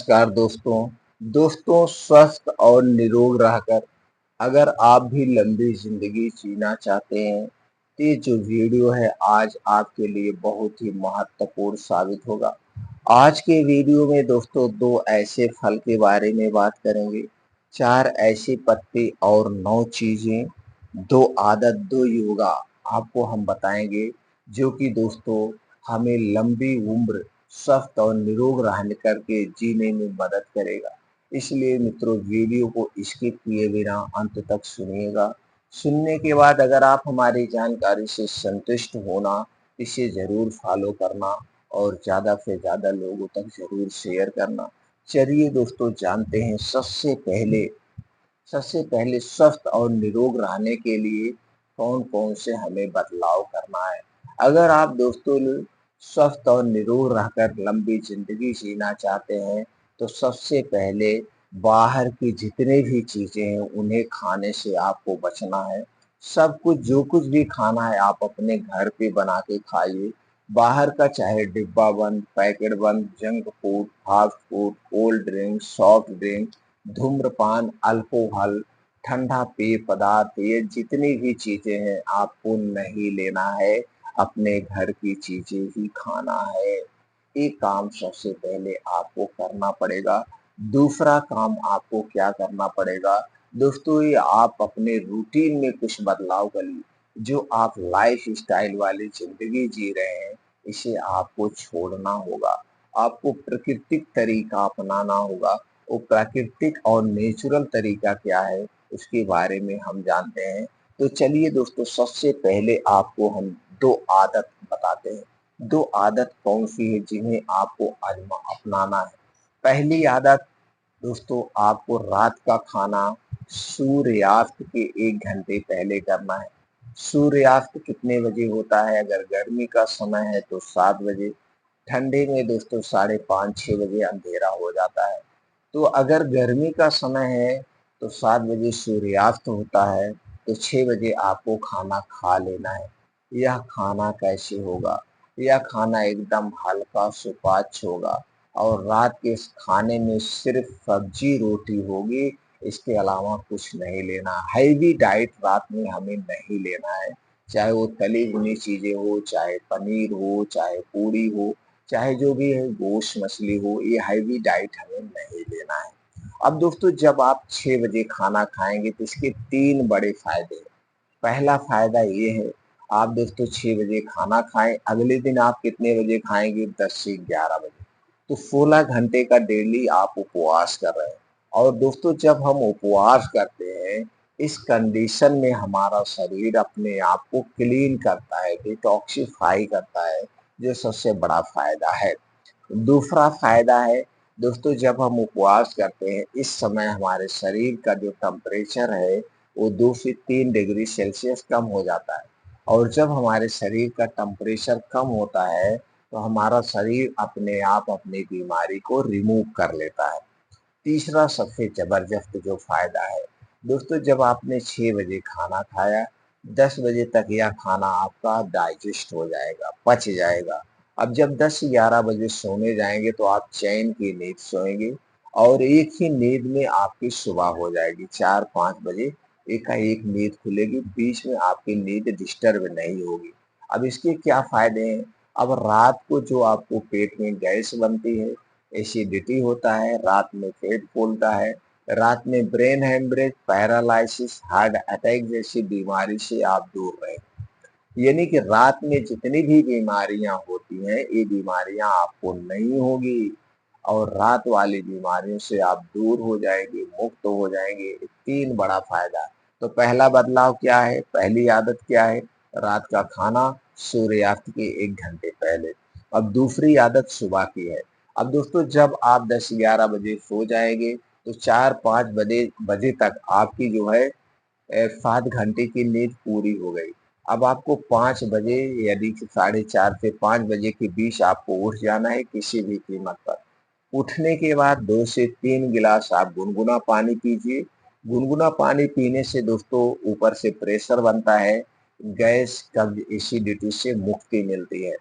नमस्कार दोस्तों स्वस्थ और निरोग रहकर अगर आप भी लंबी जिंदगी जीना चाहते हैं तो ये जो वीडियो है आज आपके लिए बहुत ही महत्वपूर्ण साबित होगा। आज के वीडियो में दोस्तों दो ऐसे फल के बारे में बात करेंगे, चार ऐसे पत्ते और 9 चीजें, दो आदत, दो योगा आपको हम बताएंगे जो कि दोस्तों हमें लंबी उम्र स्वस्थ और निरोग रहने करके जीने में मदद करेगा। इसलिए मित्रों वीडियो को स्किप किए बिना अंत तक सुनिएगा। सुनने के बाद अगर आप हमारी जानकारी से संतुष्ट होना, इसे जरूर फॉलो करना और ज़्यादा से ज़्यादा लोगों तक जरूर शेयर करना। चलिए दोस्तों जानते हैं सबसे पहले स्वस्थ और निरोग रहने के लिए कौन कौन से हमें बदलाव करना है। अगर आप दोस्तों स्वस्थ और निरोग रहकर लंबी जिंदगी जीना चाहते हैं तो सबसे पहले बाहर की जितने भी चीजें हैं उन्हें खाने से आपको बचना है। सब कुछ जो कुछ भी खाना है आप अपने घर पे बना के खाइए। बाहर का चाहे डिब्बा बंद, पैकेट बंद, junk food, fast food, cold drink, soft drink, धूम्रपान, अल्कोहल, ठंडा पेय पदार्थ, ये जितनी भी चीजें हैं आपको नहीं लेना है। अपने घर की चीजें ही खाना है। एक काम सबसे पहले आपको करना पड़ेगा। दूसरा काम आपको क्या करना पड़ेगा दोस्तों, ये आप अपने रूटीन में कुछ बदलाव करिए। जो आप लाइफ स्टाइल वाली जिंदगी जी रहे हैं इसे आपको छोड़ना होगा। आपको प्राकृतिक तरीका अपनाना होगा। वो प्राकृतिक और नेचुरल तरीका क्या है उसके बारे में हम जानते हैं। तो चलिए दोस्तों सबसे पहले आपको हम दो आदत बताते हैं। दो आदत कौन सी है जिन्हें आपको अपनाना है। पहली आदत दोस्तों आपको रात का खाना सूर्यास्त के 1 घंटे पहले करना है। सूर्यास्त कितने बजे होता है? अगर गर्मी का समय है तो 7 बजे, ठंडे में दोस्तों 5:30-6 बजे अंधेरा हो जाता है। तो अगर गर्मी का समय है तो 7 बजे सूर्यास्त होता है, तो 6 बजे आपको खाना खा लेना है। यह खाना कैसे होगा? यह खाना एकदम हल्का सुपाच्य होगा और रात के इस खाने में सिर्फ सब्जी रोटी होगी, इसके अलावा कुछ नहीं लेना। हैवी डाइट रात में हमें नहीं लेना है, चाहे वो तली भुनी चीजें हो, चाहे पनीर हो, चाहे पूरी हो, चाहे जो भी है गोश्त मछली हो, ये हैवी डाइट हमें नहीं लेना है। अब दोस्तों जब आप 6 बजे खाना खाएंगे तो इसके 3 बड़े फायदे हैं। पहला फायदा ये है, आप दोस्तों 6 बजे खाना खाएं, अगले दिन आप कितने बजे खाएंगे? 10 से 11 बजे। तो 16 घंटे का डेली आप उपवास कर रहे हैं। और दोस्तों जब हम उपवास करते हैं इस कंडीशन में हमारा शरीर अपने आप को क्लीन करता है, डिटॉक्सिफाई करता है, जो सबसे बड़ा फायदा है। दूसरा फायदा है दोस्तों, जब हम उपवास करते हैं इस समय हमारे शरीर का जो टेम्परेचर है वो 2 से 3 डिग्री सेल्सियस कम हो जाता है। और जब हमारे शरीर का टेम्परेचर कम होता है तो हमारा शरीर अपने आप अपनी बीमारी को रिमूव कर लेता है। तीसरा सबसे जबरदस्त जो फायदा है दोस्तों, जब आपने 6 बजे खाना खाया, 10 बजे तक यह खाना आपका डाइजेस्ट हो जाएगा, पच जाएगा। अब जब 10-11 बजे सोने जाएंगे तो आप चैन की नींद सोएंगे और एक ही नींद में आपकी सुबह हो जाएगी। 4-5 बजे एकाएक नींद खुलेगी, बीच में आपकी नींद डिस्टर्ब नहीं होगी। अब इसके क्या फायदे हैं? अब रात को जो आपको पेट में गैस बनती है, एसिडिटी होता है, रात में पेट फूलता है, रात में brain haemorrhage, paralysis, heart attack जैसी बीमारी से आप दूर रहें। यानी कि रात में जितनी भी बीमारियां होती हैं ये बीमारियां आपको नहीं होगी और रात वाली बीमारियों से आप दूर हो जाएंगे, मुक्त हो जाएंगे। 3 बड़ा फायदा। तो पहला बदलाव क्या है? पहली आदत क्या है? रात का खाना सूर्यास्त के 1 घंटे पहले। अब दूसरी आदत सुबह की है। अब दोस्तों जब आप 10-11 बजे सो जाएंगे तो 4-5 बजे बजे तक आपकी जो है 7 घंटे की नींद पूरी हो गई। अब आपको 5 बजे यानी कि 4:30 से 5 बजे के बीच आपको उठ जाना है किसी भी कीमत पर। उठने के बाद 2 से 3 गिलास आप गुनगुना पानी पीजिए। गुनगुना पानी पीने से दोस्तों ऊपर से प्रेशर बनता है, गैस, कब्ज, एसिडिटी से मुक्ति मिलती है।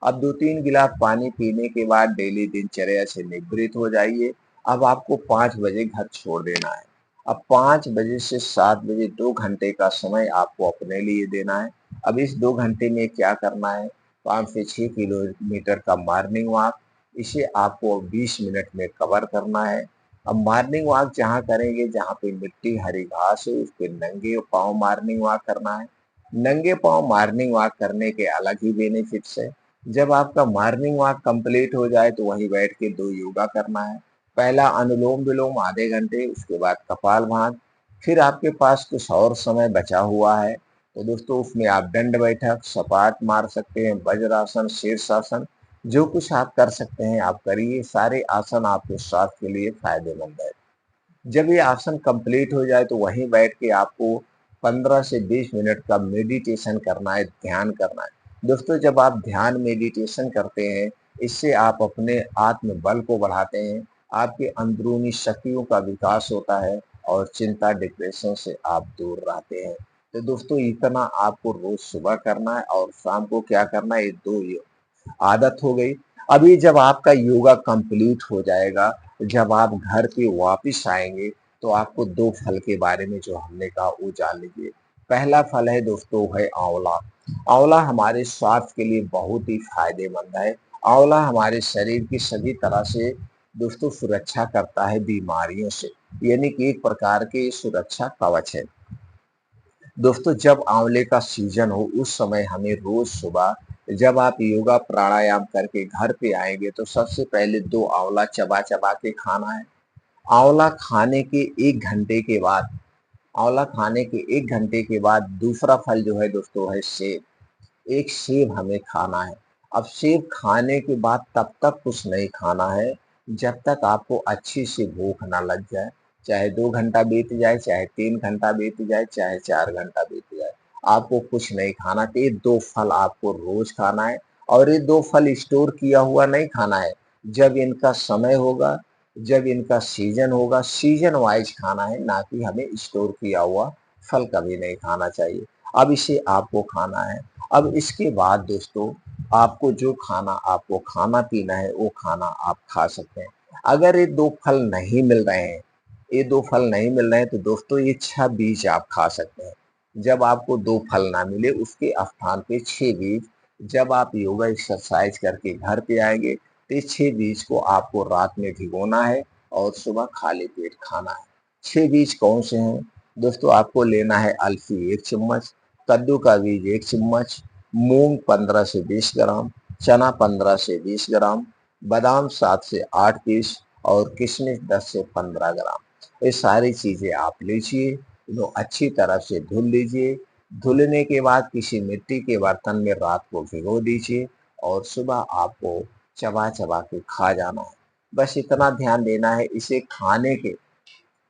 अब 2-3 गिलास पानी पीने के बाद डेली दिनचर्या से निवृत्त हो जाइए। अब आपको 5 बजे घर छोड़ देना है। अब 5 बजे से 7 बजे 2 घंटे का समय आपको अपने लिए देना है। अब इस 2 घंटे में क्या करना है? 5 से 6 किलोमीटर का मॉर्निंग वॉक, इसे आपको 20 मिनट में कवर करना है। अब मॉर्निंग वॉक जहाँ करेंगे, जहाँ पे मिट्टी हरी घास है, उस पे नंगे पाँव मॉर्निंग वॉक करना है। नंगे पाँव मॉर्निंग वॉक करने के अलग ही बेनिफिट्स है। जब आपका मॉर्निंग वॉक कंप्लीट हो जाए तो वहीं बैठ के 2 योगा करना है। पहला अनुलोम विलोम आधे घंटे, उसके बाद कपालभाति। फिर आपके पास कुछ और समय बचा हुआ है तो दोस्तों उसमें आप दंड बैठक, सपाट मार सकते हैं, वज्रासन, शीर्षासन, जो कुछ आप कर सकते हैं आप करिए। सारे आसन आपके स्वास्थ्य के लिए फायदेमंद है। जब ये आसन कंप्लीट हो जाए तो वहीं बैठ के आपको 15 से 20 मिनट का मेडिटेशन करना है, ध्यान करना है। दोस्तों जब आप ध्यान मेडिटेशन करते हैं, इससे आप अपने आत्मबल को बढ़ाते हैं, आपके अंदरूनी शक्तियों का विकास होता है और चिंता, डिप्रेशन से आप दूर रहते हैं। तो दोस्तों इतना आपको रोज सुबह करना है और शाम को क्या करना है, ये 2 आदत हो गई। अभी जब आपका योगा कंप्लीट हो जाएगा, जब आप घर पे वापिस आएंगे तो आपको 2 फल के बारे में जो हमने कहा वो जान लीजिए। पहला फल है दोस्तों है आंवला। आंवला हमारे स्वास्थ्य के लिए बहुत ही फायदेमंद है। आंवला हमारे शरीर की सभी तरह से दोस्तों सुरक्षा करता है बीमारियों से, यानी कि एक प्रकार के सुरक्षा कवच है। दोस्तों जब आंवले का सीजन हो उस समय हमें रोज सुबह जब आप योगा प्राणायाम करके घर पे आएंगे तो सबसे पहले 2 आंवला चबा चबा के खाना है। आंवला खाने के 1 घंटे के बाद आंवला खाने के 1 घंटे के बाद दूसरा फल जो है दोस्तों है सेब। एक सेब हमें खाना है। अब सेब खाने के बाद तब तक कुछ नहीं खाना है जब तक आपको अच्छी सी भूख ना लग जाए। चाहे 2 घंटा बीत जाए, चाहे 3 घंटा बीत जाए, चाहे 4 घंटा बीत जाए, आपको कुछ नहीं खाना। तो ये 2 फल आपको रोज खाना है और ये 2 फल स्टोर किया हुआ नहीं खाना है। जब इनका समय होगा, जब इनका सीजन होगा, सीजन वाइज खाना है, ना कि हमें स्टोर किया हुआ फल कभी नहीं खाना चाहिए। अब इसे आपको खाना है। अब इसके बाद दोस्तों आपको जो खाना आपको खाना पीना है वो खाना आप खा सकते हैं। अगर ये 2 फल नहीं मिल रहे हैं, ये 2 फल नहीं मिल रहे हैं तो दोस्तों ये 6 बीज आप खा सकते हैं। जब आपको 2 फल ना मिले उसके स्थान पे 6 बीज, जब आप योगा एक्सरसाइज करके घर पे आएंगे तो इस 6 बीज को आपको रात में भिगोना है और सुबह खाली पेट खाना है। 6 बीज कौन से हैं? दोस्तों आपको लेना है अलसी 1 चम्मच, कद्दू का बीज 1 चम्मच, मूंग 15 से 20 ग्राम, चना 15 से 20 ग्राम, बादाम 7 से 8 पीस और किशमिश 10 से 15 ग्राम। ये सारी चीजें आप लीजिए, इनको अच्छी तरह से धुल लीजिए। धुलने के बाद किसी मिट्टी के बर्तन में रात को भिगो दीजिए और सुबह आपको चबा चबा के खा जाना है। बस इतना ध्यान देना है, इसे खाने के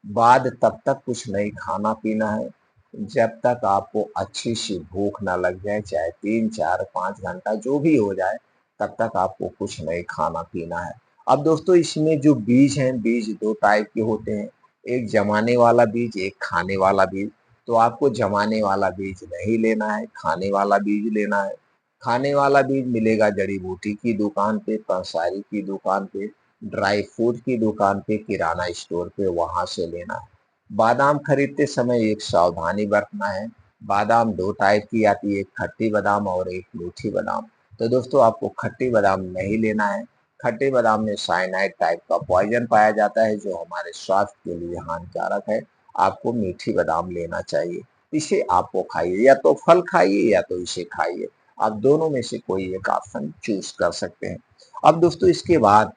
बाद तब तक कुछ नहीं खाना पीना है जब तक आपको अच्छी सी भूख ना लग जाए, चाहे 3 4 5 घंटा जो भी हो जाए, तब तक आपको कुछ नहीं खाना पीना है। अब दोस्तों इसमें जो बीज हैं, बीज 2 टाइप के होते हैं, एक जमाने वाला बीज, एक खाने वाला बीज। तो आपको जमाने वाला बीज नहीं लेना है, खाने वाला बीज लेना है। खाने वाला बीज मिलेगा जड़ी बूटी की दुकान पे, पंसारी की दुकान पे, ड्राई फ्रूट की दुकान पे, किराना स्टोर पे, वहां से लेना है। बादाम खरीदते समय एक सावधानी बरतना है। बादाम 2 टाइप की आती है, एक खट्टी बादाम और एक मीठी बादाम। तो दोस्तों आपको खट्टी बादाम नहीं लेना है। खट्टे बादाम में साइनाइड टाइप का पॉइजन पाया जाता है जो हमारे स्वास्थ्य के लिए हानिकारक है। आपको मीठी बादाम लेना चाहिए। इसे आपको खाइए, या तो फल खाइए या तो इसे खाइए। आप दोनों में से कोई एक ऑप्शन चूज कर सकते हैं। अब दोस्तों इसके बाद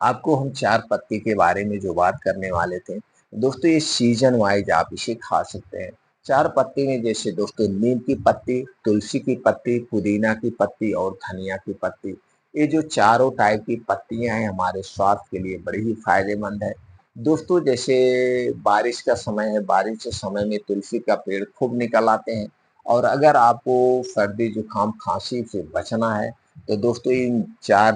आपको हम 4 पत्ती के बारे में जो बात करने वाले थे, दोस्तों ये सीजन वाइज आप इसे खा सकते हैं। 4 पत्ती में जैसे दोस्तों नीम की पत्ती, तुलसी की पत्ती, पुदीना की पत्ती और धनिया की पत्ती। ये जो चारों टाइप की पत्तियां हैं हमारे स्वास्थ्य के लिए बड़ी ही फायदेमंद है। दोस्तों जैसे बारिश का समय है, बारिश के समय में तुलसी का पेड़ खूब निकल आते हैं और अगर आपको सर्दी जुकाम खांसी से बचना है तो दोस्तों इन 4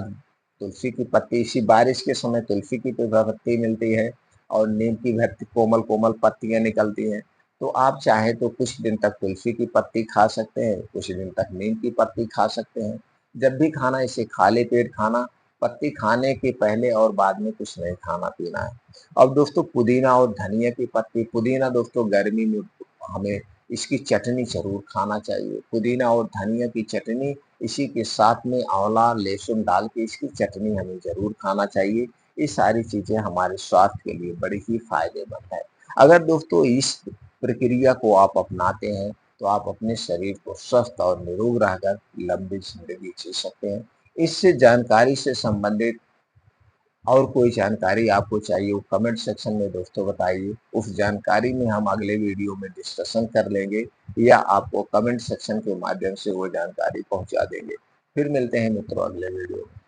तुलसी की पत्ती, इसी बारिश के समय तुलसी की पत्ती मिलती है और नीम की कोमल कोमल पत्तियां निकलती हैं। तो आप चाहें तो कुछ दिन तक तुलसी की पत्ती खा सकते हैं, कुछ दिन तक नीम की पत्ती खा सकते हैं। जब भी खाना इसे खाली पेट खाना, पत्ती खाने के पहले और बाद में कुछ नहीं खाना-पीना है। अब दोस्तों पुदीना और धनिया की पत्ती, पुदीना दोस्तों गर्मी में हमें इसकी चटनी ज़रूर खाना चाहिए। पुदीना और धनिया की चटनी, इसी के साथ में आंवला, लहसुन डाल के इसकी चटनी हमें ज़रूर खाना चाहिए। ये सारी चीज़ें हमारे स्वास्थ्य के लिए बड़ी ही फ़ायदेमंद है। अगर दोस्तों इस प्रक्रिया को आप अपनाते हैं, तो आप अपने शरीर को स्वस्थ और निरोग रहकर लंबी ज़िंदगी जी सकते हैं। इस जानकारी से संबंधित और कोई जानकारी आपको चाहिए हो कमेंट सेक्शन में दोस्तों बताइए। उस जानकारी में हम अगले वीडियो में डिस्कशन कर लेंगे या आपको कमेंट सेक्शन के माध्यम से वो जानकारी पहुँचा देंगे। फिर मिलते हैं मित्रों अगले वीडियो में।